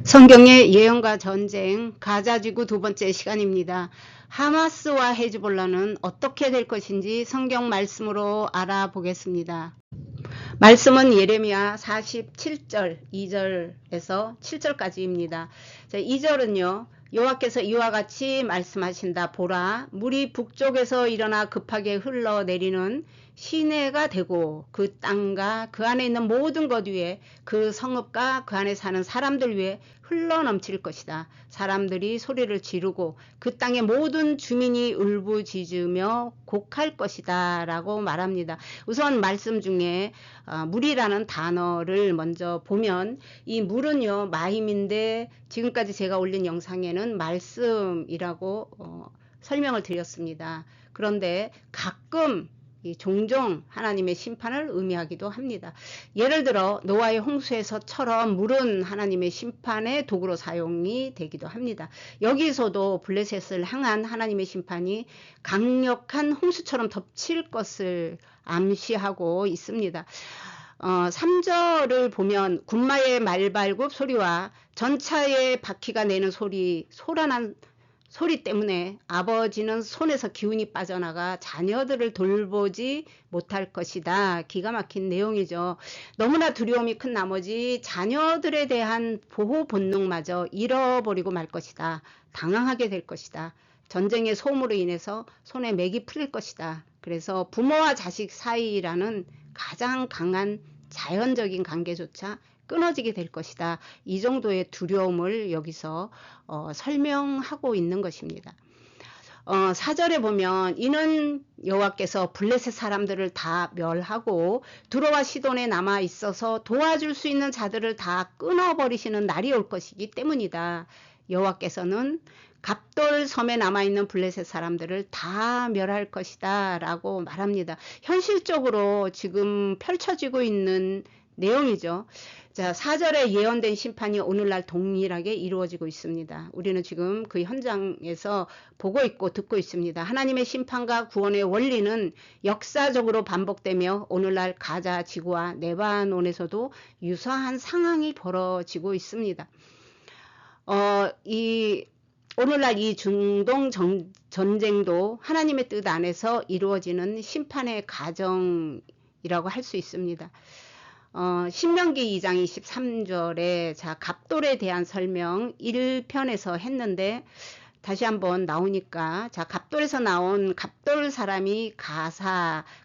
성경의 예언과 전쟁, 가자지구 두 번째 시간입니다. 하마스와 헤즈볼라는 어떻게 될 것인지 성경 말씀으로 알아보겠습니다. 말씀은 예레미야 47절 2절에서 7절까지입니다. 2절은요. 여호와께서 이와 같이 말씀하신다. 보라, 물이 북쪽에서 일어나 급하게 흘러내리는 시내가 되고 그 땅과 그 안에 있는 모든 것 위에 그 성읍과 그 안에 사는 사람들 위에 흘러넘칠 것이다. 사람들이 소리를 지르고 그 땅의 모든 주민이 울부짖으며 곡할 것이다 라고 말합니다. 우선 말씀 중에 물이라는 단어를 먼저 보면 이 물은요 마임인데 지금까지 제가 올린 영상에는 말씀이라고 설명을 드렸습니다. 그런데 가끔 종종 하나님의 심판을 의미하기도 합니다. 예를 들어 노아의 홍수에서처럼 물은 하나님의 심판의 도구로 사용이 되기도 합니다. 여기서도 블레셋을 향한 하나님의 심판이 강력한 홍수처럼 덮칠 것을 암시하고 있습니다. 3절을 보면 군마의 말발굽 소리와 전차의 바퀴가 내는 소리, 소란한 소리 때문에 아버지는 손에서 기운이 빠져나가 자녀들을 돌보지 못할 것이다. 기가 막힌 내용이죠. 너무나 두려움이 큰 나머지 자녀들에 대한 보호 본능마저 잃어버리고 말 것이다. 당황하게 될 것이다. 전쟁의 소음으로 인해서 손에 맥이 풀릴 것이다. 그래서 부모와 자식 사이라는 가장 강한 자연적인 관계조차 끊어지게 될 것이다. 이 정도의 두려움을 여기서 설명하고 있는 것입니다. 4절에 보면 이는 여호와께서 블레셋 사람들을 다 멸하고 두로와 시돈에 남아 있어서 도와줄 수 있는 자들을 다 끊어버리시는 날이 올 것이기 때문이다. 여호와께서는 갑돌 섬에 남아있는 블레셋 사람들을 다 멸할 것이다 라고 말합니다. 현실적으로 지금 펼쳐지고 있는 내용이죠. 자, 4절에 예언된 심판이 오늘날 동일하게 이루어지고 있습니다. 우리는 지금 그 현장에서 보고 있고 듣고 있습니다. 하나님의 심판과 구원의 원리는 역사적으로 반복되며 오늘날 가자 지구와 레바논에서도 유사한 상황이 벌어지고 있습니다. 오늘날 이 중동 전쟁도 하나님의 뜻 안에서 이루어지는 심판의 과정이라고 할 수 있습니다. 신명기 2장 23절에 갑돌에 대한 설명 1편에서 했는데 다시 한번 나오니까 갑돌에서 나온 갑돌 사람이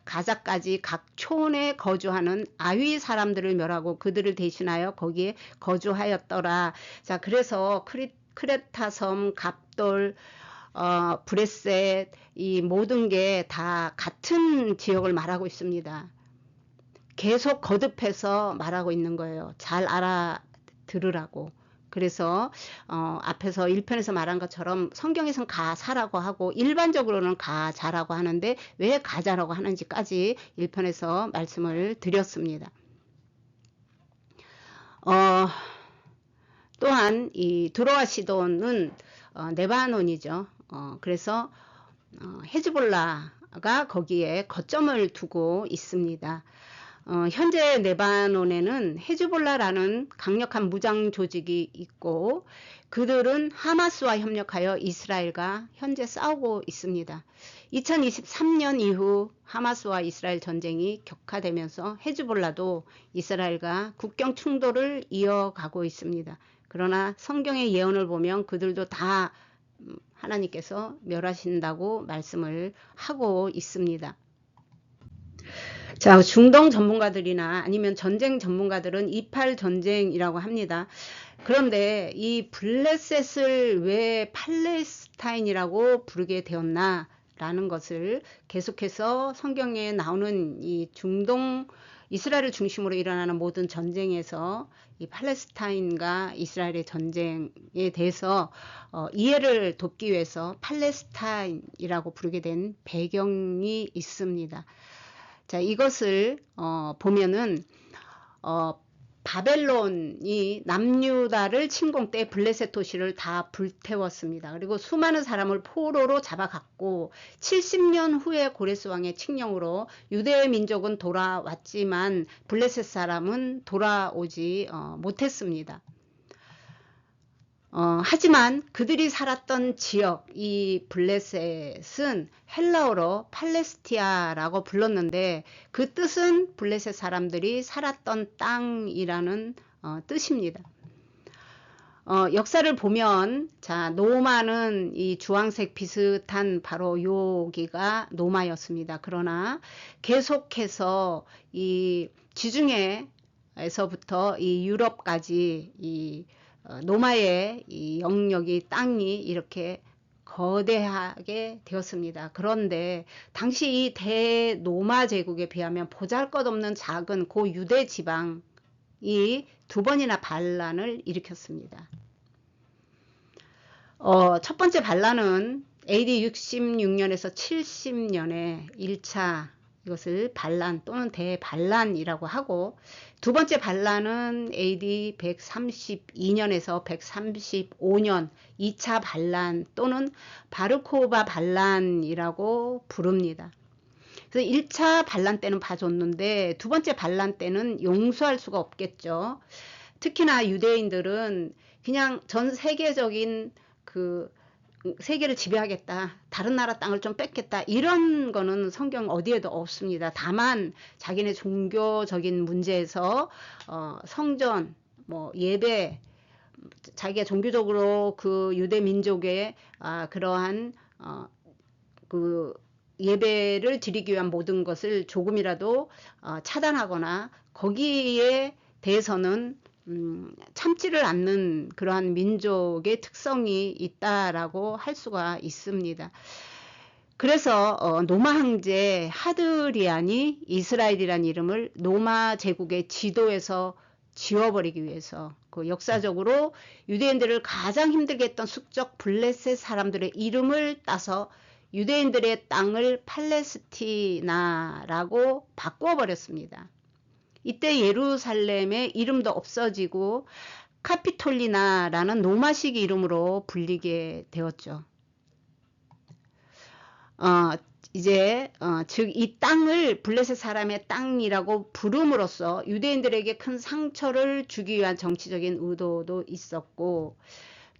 가자까지 각 촌에 거주하는 아위 사람들을 멸하고 그들을 대신하여 거기에 거주하였더라. 그래서 크레타섬, 갑돌, 브레셋 이 모든 게 다 같은 지역을 말하고 있습니다. 계속 거듭해서 말하고 있는 거예요. 잘 알아들으라고. 그래서 앞에서 1편에서 말한 것처럼 성경에서는 가사라고 하고 일반적으로는 가자라고 하는데 왜 가자라고 하는지까지 1편에서 말씀을 드렸습니다. 또한 이 두로와 시돈은 레바논이죠. 그래서 헤즈볼라가 거기에 거점을 두고 있습니다. 현재 레바논에는 헤즈볼라라는 강력한 무장 조직이 있고 그들은 하마스와 협력하여 이스라엘과 현재 싸우고 있습니다. 2023년 이후 하마스와 이스라엘 전쟁이 격화되면서 헤즈볼라도 이스라엘과 국경 충돌을 이어가고 있습니다. 그러나 성경의 예언을 보면 그들도 다 하나님께서 멸하신다고 말씀을 하고 있습니다. 중동 전문가들이나 아니면 전쟁 전문가들은 28 전쟁이라고 합니다. 그런데 이 블레셋을 왜 팔레스타인이라고 부르게 되었나 라는 것을 계속해서 성경에 나오는 이 중동 이스라엘을 중심으로 일어나는 모든 전쟁에서 이 팔레스타인과 이스라엘의 전쟁에 대해서 이해를 돕기 위해서 팔레스타인이라고 부르게 된 배경이 있습니다. 이것을 보면은 바벨론이 남유다를 침공 때 블레셋 도시를 다 불태웠습니다. 그리고 수많은 사람을 포로로 잡아갔고 70년 후에 고레스 왕의 칙령으로 유대 민족은 돌아왔지만 블레셋 사람은 돌아오지 못했습니다. 하지만 그들이 살았던 지역, 이 블레셋은 헬라어로 팔레스티아라고 불렀는데 그 뜻은 블레셋 사람들이 살았던 땅이라는 뜻입니다. 역사를 보면, 자, 노마는 이 주황색 비슷한 바로 여기가 노마였습니다. 그러나 계속해서 이 지중해에서부터 이 유럽까지 이 노마의 이 영역이, 땅이 이렇게 거대하게 되었습니다. 그런데 당시 이 대노마 제국에 비하면 보잘것없는 작은 고 유대 지방이 두 번이나 반란을 일으켰습니다. 첫 번째 반란은 AD 66년에서 70년에 1차 이것을 반란 또는 대반란이라고 하고, 두 번째 반란은 AD 132년에서 135년 2차 반란 또는 바르코바 반란이라고 부릅니다. 그래서 1차 반란 때는 봐줬는데 두 번째 반란 때는 용서할 수가 없겠죠. 특히나 유대인들은 그냥 전 세계적인 그 세계를 지배하겠다, 다른 나라 땅을 좀 뺏겠다, 이런 거는 성경 어디에도 없습니다. 다만 자기네 종교적인 문제에서 성전, 뭐 예배, 자기가 종교적으로 그 유대 민족의 그러한 그 예배를 드리기 위한 모든 것을 조금이라도 차단하거나 거기에 대해서는 참지를 않는 그러한 민족의 특성이 있다라고 할 수가 있습니다. 그래서 노마 황제 하드리안이 이스라엘이라는 이름을 노마 제국의 지도에서 지워버리기 위해서, 그 역사적으로 유대인들을 가장 힘들게 했던 숙적 블레셋 사람들의 이름을 따서 유대인들의 땅을 팔레스티나라고 바꿔버렸습니다. 이때 예루살렘의 이름도 없어지고 카피톨리나라는 로마식 이름으로 불리게 되었죠. 즉 이 땅을 블레셋 사람의 땅이라고 부름으로써 유대인들에게 큰 상처를 주기 위한 정치적인 의도도 있었고,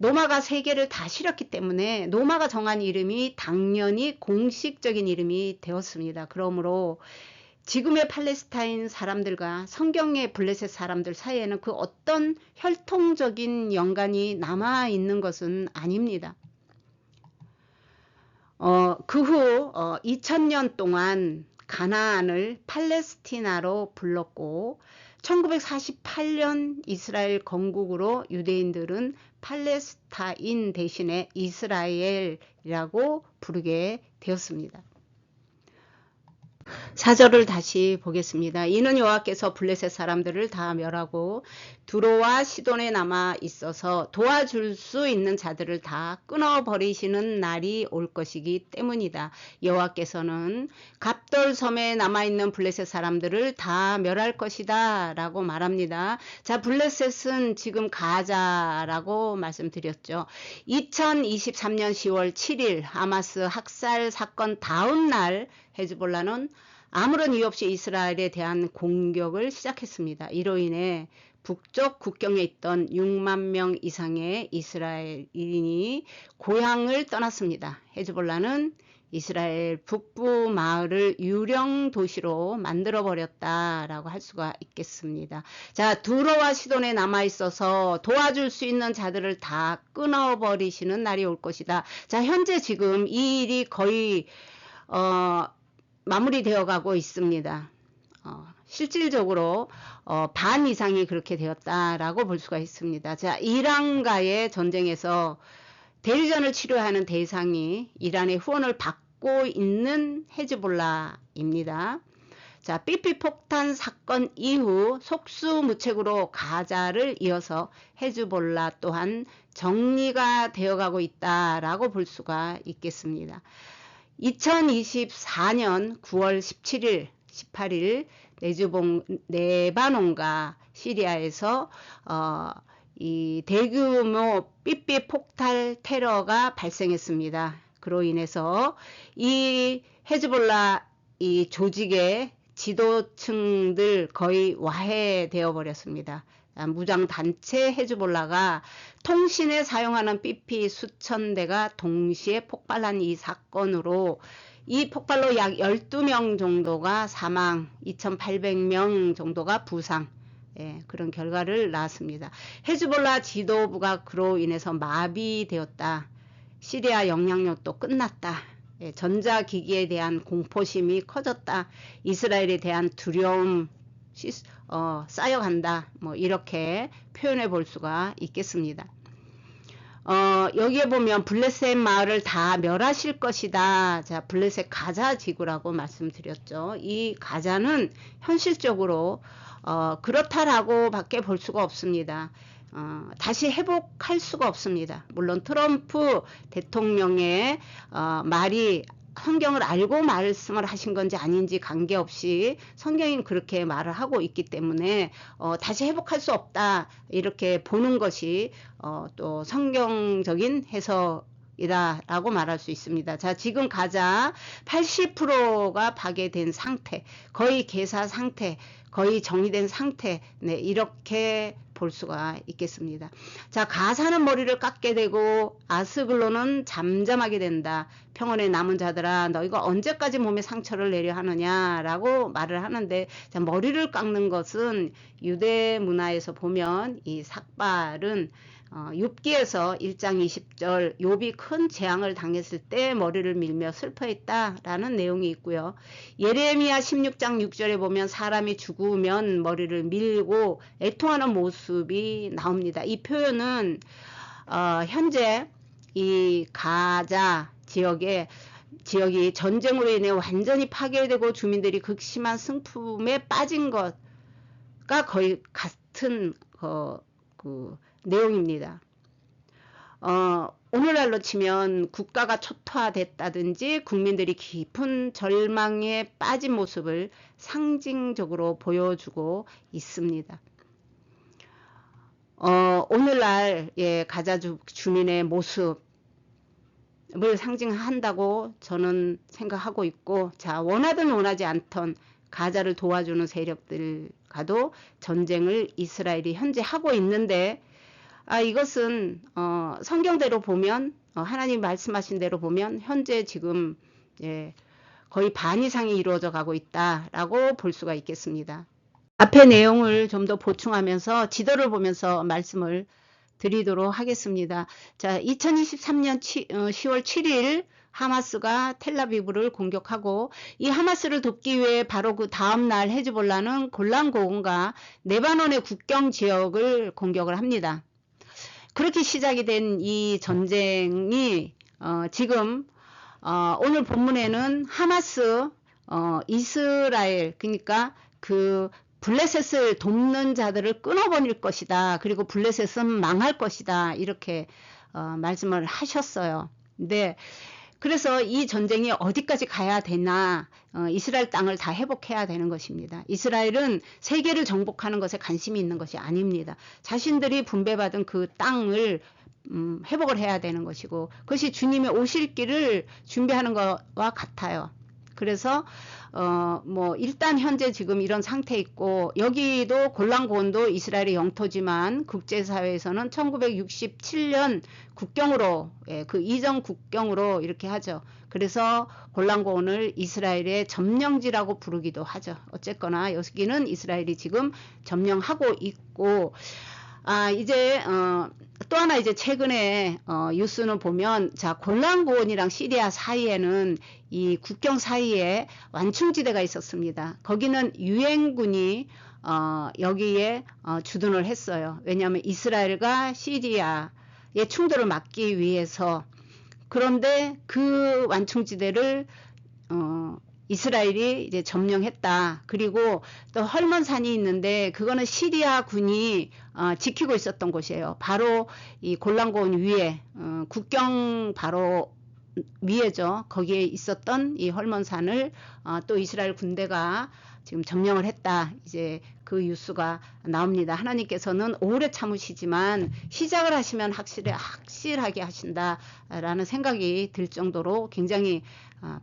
노마가 세계를 다 실었기 때문에 노마가 정한 이름이 당연히 공식적인 이름이 되었습니다. 그러므로 지금의 팔레스타인 사람들과 성경의 블레셋 사람들 사이에는 그 어떤 혈통적인 연관이 남아 있는 것은 아닙니다. 그 후 2000년 동안 가나안을 팔레스티나로 불렀고, 1948년 이스라엘 건국으로 유대인들은 팔레스타인 대신에 이스라엘이라고 부르게 되었습니다. 4절을 다시 보겠습니다. 이는 여호와께서 블레셋 사람들을 다 멸하고 두로와 시돈에 남아 있어서 도와줄 수 있는 자들을 다 끊어버리시는 날이 올 것이기 때문이다. 여호와께서는 갑돌섬에 남아있는 블레셋 사람들을 다 멸할 것이다 라고 말합니다. 자, 블레셋은 지금 가자라고 말씀드렸죠. 2023년 10월 7일 하마스 학살 사건 다음 날 헤즈볼라는 아무런 이유 없이 이스라엘에 대한 공격을 시작했습니다. 이로 인해 북쪽 국경에 있던 6만 명 이상의 이스라엘인이 고향을 떠났습니다. 헤즈볼라는 이스라엘 북부 마을을 유령 도시로 만들어 버렸다라고 할 수가 있겠습니다. 자, 두로와 시돈에 남아 있어서 도와줄 수 있는 자들을 다 끊어버리시는 날이 올 것이다. 자, 현재 지금 이 일이 거의 마무리되어 가고 있습니다. 실질적으로 반 이상이 그렇게 되었다라고 볼 수가 있습니다. 자, 이란과의 전쟁에서 대리전을 치료하는 대상이 이란의 후원을 받고 있는 헤즈볼라입니다. 자, 삐삐 폭탄 사건 이후 속수무책으로 가자를 이어서 헤즈볼라 또한 정리가 되어가고 있다라고 볼 수가 있겠습니다. 2024년 9월 17일, 18일 레바논과 시리아에서 이 대규모 삐삐 폭탄 테러가 발생했습니다. 그로 인해서 이 헤즈볼라 이 조직의 지도층들 거의 와해되어 버렸습니다. 무장단체 헤즈볼라가 통신에 사용하는 BP 수천 대가 동시에 폭발한 이 사건으로 이 폭발로 약 12명 정도가 사망, 2,800명 정도가 부상, 그런 결과를 낳았습니다. 헤즈볼라 지도부가 그로 인해서 마비되었다. 시리아 영향력도 끝났다. 전자기기에 대한 공포심이 커졌다. 이스라엘에 대한 두려움 쌓여간다. 뭐 이렇게 표현해 볼 수가 있겠습니다. 여기에 보면 블레셋 마을을 다 멸하실 것이다. 자, 블레셋 가자 지구라고 말씀드렸죠. 이 가자는 현실적으로 그렇다라고 밖에 볼 수가 없습니다. 다시 회복할 수가 없습니다. 물론 트럼프 대통령의 말이 성경을 알고 말씀을 하신 건지 아닌지 관계없이 성경이 그렇게 말을 하고 있기 때문에 다시 회복할 수 없다 이렇게 보는 것이 또 성경적인 해석이다라고 말할 수 있습니다. 자, 지금 가자 80%가 파괴된 상태, 거의 개사 상태, 거의 정리된 상태, 이렇게 볼 수가 있겠습니다. 자, 가사는 머리를 깎게 되고 아스글론은 잠잠하게 된다. 평원에 남은 자들아 너희가 언제까지 몸에 상처를 내려 하느냐라고 말을 하는데, 자, 머리를 깎는 것은 유대 문화에서 보면 이 삭발은 욥기에서 1장 20절 욥이 큰 재앙을 당했을 때 머리를 밀며 슬퍼했다라는 내용이 있고요. 예레미야 16장 6절에 보면 사람이 죽으면 머리를 밀고 애통하는 모습이 나옵니다. 이 표현은 현재 이 가자 지역이 전쟁으로 인해 완전히 파괴되고 주민들이 극심한 슬픔에 빠진 것과 거의 같은 그 내용입니다. 오늘날로 치면 국가가 초토화됐다든지 국민들이 깊은 절망에 빠진 모습을 상징적으로 보여주고 있습니다. 오늘날 가자 주민의 모습을 상징한다고 저는 생각하고 있고, 자, 원하든 원하지 않던 가자를 도와주는 세력들과도 전쟁을 이스라엘이 현재 하고 있는데, 이것은 성경대로 보면 하나님 말씀하신 대로 보면 현재 지금 거의 반 이상이 이루어져 가고 있다라고 볼 수가 있겠습니다. 앞의 내용을 좀 더 보충하면서 지도를 보면서 말씀을 드리도록 하겠습니다. 자, 2023년 10월 7일 하마스가 텔라비브를 공격하고, 이 하마스를 돕기 위해 바로 그 다음날 헤즈볼라는 골란고원과 레바논의 국경 지역을 공격을 합니다. 그렇게 시작이 된 이 전쟁이 지금 오늘 본문에는 하마스 이스라엘, 그러니까 그 블레셋을 돕는 자들을 끊어버릴 것이다. 그리고 블레셋은 망할 것이다. 이렇게 말씀을 하셨어요. 근데 그래서 이 전쟁이 어디까지 가야 되나, 이스라엘 땅을 다 회복해야 되는 것입니다. 이스라엘은 세계를 정복하는 것에 관심이 있는 것이 아닙니다. 자신들이 분배받은 그 땅을 회복을 해야 되는 것이고, 그것이 주님의 오실 길을 준비하는 것과 같아요. 그래서 뭐 일단 현재 지금 이런 상태에 있고, 여기도 골란고원도 이스라엘의 영토지만 국제사회에서는 1967년 국경으로, 그 이전 국경으로 이렇게 하죠. 그래서 골란고원을 이스라엘의 점령지라고 부르기도 하죠. 어쨌거나 여기는 이스라엘이 지금 점령하고 있고, 이제 또 하나 이제 최근에 뉴스는 보면, 자, 골란고원이랑 시리아 사이에는 이 국경 사이에 완충지대가 있었습니다. 거기는 유엔군이 여기에 주둔을 했어요. 왜냐하면 이스라엘과 시리아의 충돌을 막기 위해서. 그런데 그 완충지대를 이스라엘이 이제 점령했다. 그리고 또 헐몬산이 있는데 그거는 시리아 군이 지키고 있었던 곳이에요. 바로 이 골란고원 위에, 국경 바로 위에죠. 거기에 있었던 이 헐몬산을 또 이스라엘 군대가 지금 점령을 했다. 이제 그 뉴스가 나옵니다. 하나님께서는 오래 참으시지만 시작을 하시면 확실하게 하신다라는 생각이 들 정도로 굉장히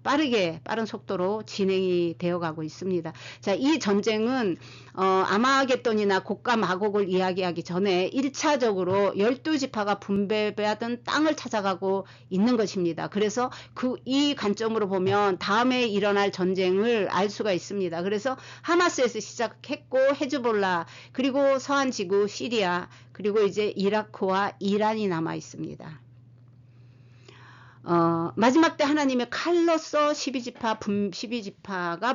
빠른 속도로 진행이 되어 가고 있습니다. 자, 이 전쟁은 아마겟돈이나 곡과 마곡을 이야기하기 전에 1차적으로 12지파가 분배받은 땅을 찾아가고 있는 것입니다. 그래서 이 관점으로 보면 다음에 일어날 전쟁을 알 수가 있습니다. 그래서 하마스에서 시작했고 헤즈볼라, 그리고 서한 지구 시리아, 그리고 이제 이라크와 이란이 남아 있습니다. 마지막 때 하나님의 칼로서 12지파가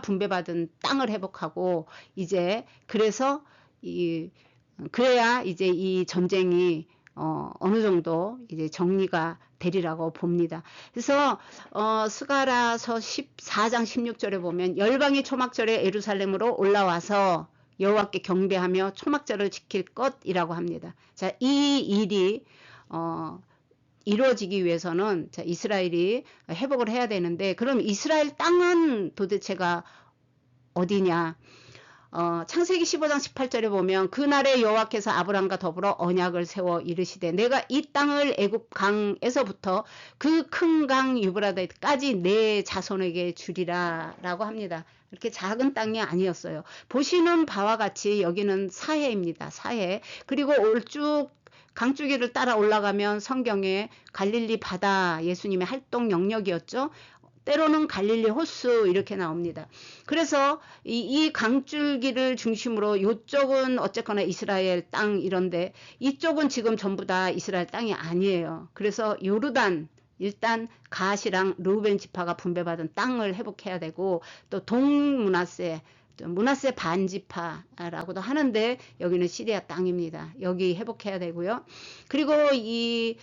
분배받은 땅을 회복하고, 이제 그래야 이제 이 전쟁이 어느 정도 이제 정리가 되리라고 봅니다. 그래서 스가랴서 14장 16절에 보면 열방이 초막절에 예루살렘으로 올라와서 여호와께 경배하며 초막절을 지킬 것이라고 합니다. 자, 이 일이 이루어지기 위해서는 이스라엘이 회복을 해야 되는데, 그럼 이스라엘 땅은 도대체가 어디냐? 창세기 15장 18절에 보면 그날에 여호와께서 아브람과 더불어 언약을 세워 이르시되 내가 이 땅을 애굽 강에서부터 그 큰 강 유브라데까지 내 자손에게 주리라 라고 합니다. 이렇게 작은 땅이 아니었어요. 보시는 바와 같이 여기는 사해입니다. 사해. 그리고 올쭉 강줄기를 따라 올라가면 성경에 갈릴리 바다, 예수님의 활동 영역이었죠. 때로는 갈릴리 호수 이렇게 나옵니다. 그래서 이 강줄기를 중심으로 이쪽은 어쨌거나 이스라엘 땅 이런데, 이쪽은 지금 전부 다 이스라엘 땅이 아니에요. 그래서 요르단, 일단 갓이랑 르우벤 지파가 분배받은 땅을 회복해야 되고, 또 동므낫세 반지파라고도 하는데 여기는 시리아 땅입니다. 여기 회복해야 되고요. 그리고 이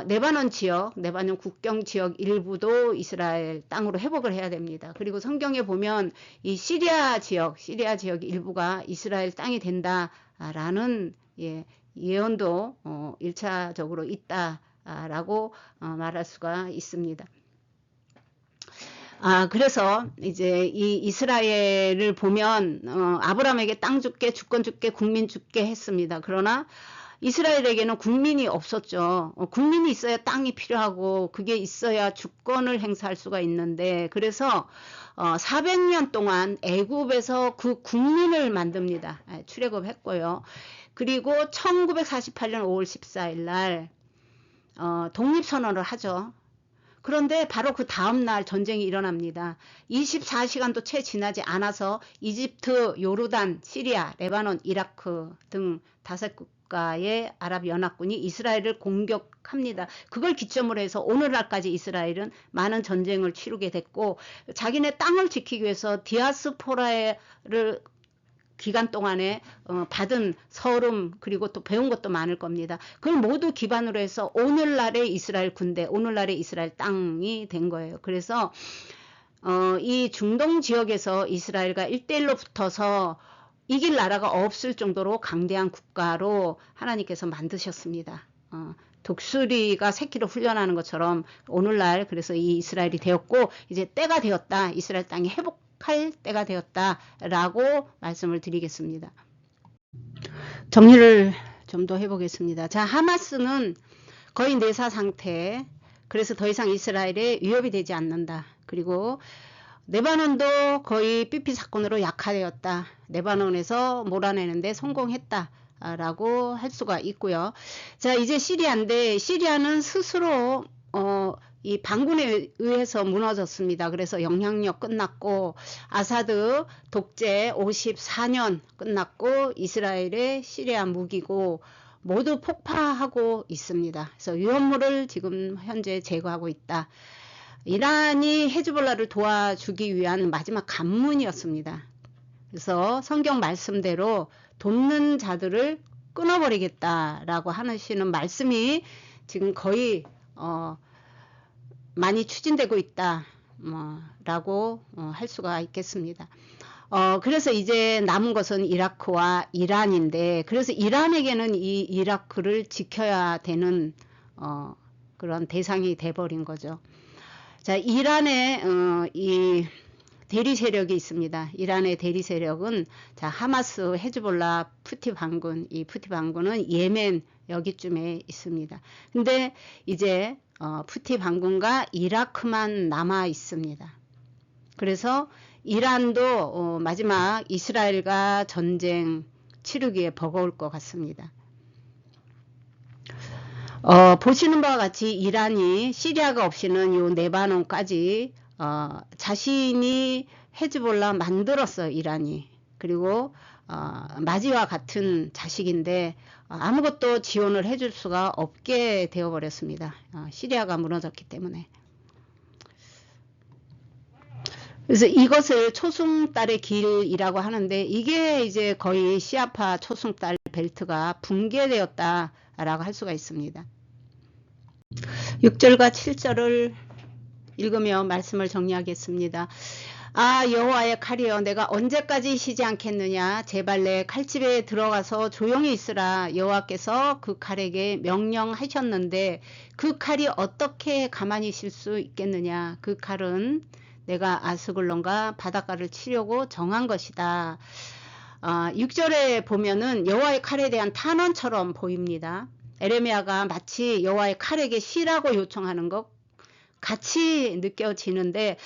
레바논 지역, 레바논 국경 지역 일부도 이스라엘 땅으로 회복을 해야 됩니다. 그리고 성경에 보면 이 시리아 지역 일부가 이스라엘 땅이 된다라는 예언도 1차적으로 있다라고 말할 수가 있습니다. 그래서 이제 이 이스라엘을 보면 아브라함에게 땅 줄게, 주권 줄게, 국민 줄게 했습니다. 그러나 이스라엘에게는 국민이 없었죠. 국민이 있어야 땅이 필요하고 그게 있어야 주권을 행사할 수가 있는데, 그래서 400년 동안 애굽에서 그 국민을 만듭니다. 출애굽했고요. 그리고 1948년 5월 14일 날 독립선언을 하죠. 그런데 바로 그 다음날 전쟁이 일어납니다. 24시간도 채 지나지 않아서 이집트, 요르단, 시리아, 레바논, 이라크 등 5국가의 아랍연합군이 이스라엘을 공격합니다. 그걸 기점으로 해서 오늘날까지 이스라엘은 많은 전쟁을 치르게 됐고, 자기네 땅을 지키기 위해서 디아스포라를 기간 동안에 받은 서름, 그리고 또 배운 것도 많을 겁니다. 그걸 모두 기반으로 해서 오늘날의 이스라엘 군대, 오늘날의 이스라엘 땅이 된 거예요. 그래서 이 중동 지역에서 이스라엘과 1대1로 붙어서 이길 나라가 없을 정도로 강대한 국가로 하나님께서 만드셨습니다. 독수리가 새끼를 훈련하는 것처럼 오늘날 그래서 이 이스라엘이 되었고, 이제 때가 되었다. 이스라엘 땅이 회복할 때가 되었다라고 말씀을 드리겠습니다. 정리를 좀 더 해보겠습니다. 자, 하마스는 거의 내사 상태, 그래서 더 이상 이스라엘에 위협이 되지 않는다. 그리고 레바논도 거의 삐삐 사건으로 약화되었다. 레바논에서 몰아내는데 성공했다 라고 할 수가 있고요. 자, 이제 시리아인데, 시리아는 스스로 이 반군에 의해서 무너졌습니다. 그래서 영향력 끝났고, 아사드 독재 54년 끝났고, 이스라엘의 시리아 무기고 모두 폭파하고 있습니다. 그래서 위험물을 지금 현재 제거하고 있다. 이란이 헤즈볼라를 도와주기 위한 마지막 관문이었습니다. 그래서 성경 말씀대로 돕는 자들을 끊어버리겠다라고 하시는 말씀이 지금 거의 많이 추진되고 있다 라고 할 수가 있겠습니다. 그래서 이제 남은 것은 이라크와 이란인데, 그래서 이란에게는 이 이라크를 지켜야 되는 그런 대상이 돼버린 거죠. 자, 이란의 이 대리 세력이 있습니다. 이란의 대리 세력은 자, 하마스, 헤즈볼라, 푸티 반군, 이 푸티 반군은 예멘 여기쯤에 있습니다. 근데 이제 푸티 반군과 이라크만 남아 있습니다. 그래서 이란도 마지막 이스라엘과 전쟁 치르기에 버거울 것 같습니다. 보시는 바와 같이 이란이 시리아가 없이는 요 레바논까지 자신이 헤즈볼라 만들었어, 이란이. 그리고 마지와 같은 자식인데 아무것도 지원을 해줄 수가 없게 되어버렸습니다. 시리아가 무너졌기 때문에. 그래서 이것을 초승달의 길이라고 하는데 이게 이제 거의 시아파 초승달 벨트가 붕괴되었다라고 할 수가 있습니다. 6절과 7절을 읽으며 말씀을 정리하겠습니다. 아, 여호와의 칼이여, 내가 언제까지 쉬지 않겠느냐. 제발 내 칼집에 들어가서 조용히 있으라. 여호와께서 그 칼에게 명령하셨는데 그 칼이 어떻게 가만히 쉴 수 있겠느냐. 그 칼은 내가 아스글론과 바닷가를 치려고 정한 것이다. 6절에 보면은 여호와의 칼에 대한 탄원처럼 보입니다. 에레미야가 마치 여호와의 칼에게 쉬라고 요청하는 것 같이 느껴지는데,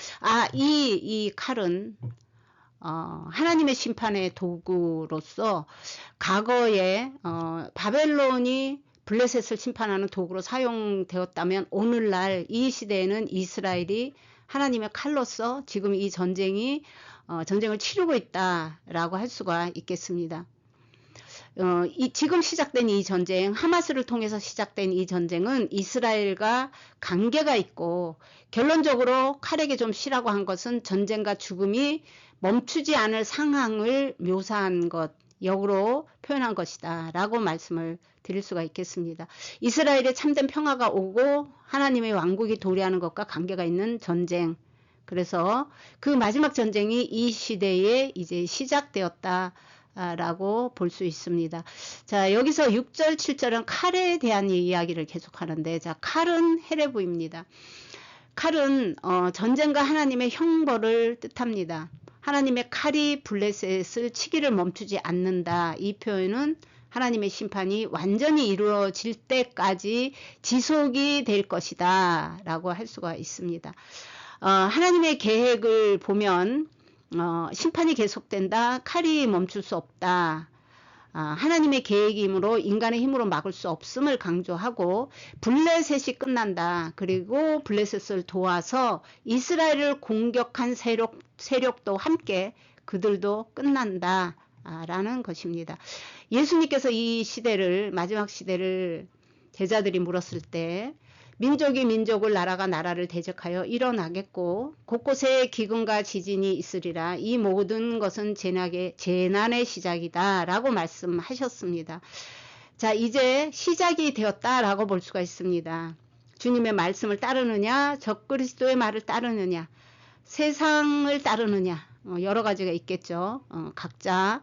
이 칼은 하나님의 심판의 도구로서 과거에 바벨론이 블레셋을 심판하는 도구로 사용되었다면 오늘날 이 시대에는 이스라엘이 하나님의 칼로서 지금 이 전쟁을 치르고 있다라고 할 수가 있겠습니다. 지금 시작된 이 전쟁, 하마스를 통해서 시작된 이 전쟁은 이스라엘과 관계가 있고, 결론적으로 칼에게 좀 쉬라고 한 것은 전쟁과 죽음이 멈추지 않을 상황을 묘사한 것, 역으로 표현한 것이다 라고 말씀을 드릴 수가 있겠습니다. 이스라엘에 참된 평화가 오고 하나님의 왕국이 도래하는 것과 관계가 있는 전쟁, 그래서 그 마지막 전쟁이 이 시대에 이제 시작되었다 라고 볼 수 있습니다. 자, 여기서 6절 7절은 칼에 대한 이야기를 계속하는데, 자, 칼은 헤레브입니다. 칼은 전쟁과 하나님의 형벌을 뜻합니다. 하나님의 칼이 블레셋을 치기를 멈추지 않는다. 이 표현은 하나님의 심판이 완전히 이루어질 때까지 지속이 될 것이다 라고 할 수가 있습니다. 하나님의 계획을 보면 심판이 계속된다. 칼이 멈출 수 없다. 하나님의 계획이므로 인간의 힘으로 막을 수 없음을 강조하고, 블레셋이 끝난다. 그리고 블레셋을 도와서 이스라엘을 공격한 세력도 함께 그들도 끝난다 라는 것입니다. 예수님께서 이 시대를, 마지막 시대를 제자들이 물었을 때 민족이 민족을, 나라가 나라를 대적하여 일어나겠고 곳곳에 기근과 지진이 있으리라. 이 모든 것은 재난의 시작이다 라고 말씀하셨습니다. 자, 이제 시작이 되었다 라고 볼 수가 있습니다. 주님의 말씀을 따르느냐, 적그리스도의 말을 따르느냐, 세상을 따르느냐, 여러 가지가 있겠죠. 각자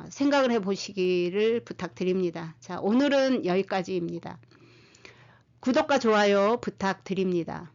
생각을 해 보시기를 부탁드립니다. 자, 오늘은 여기까지입니다. 구독과 좋아요 부탁드립니다.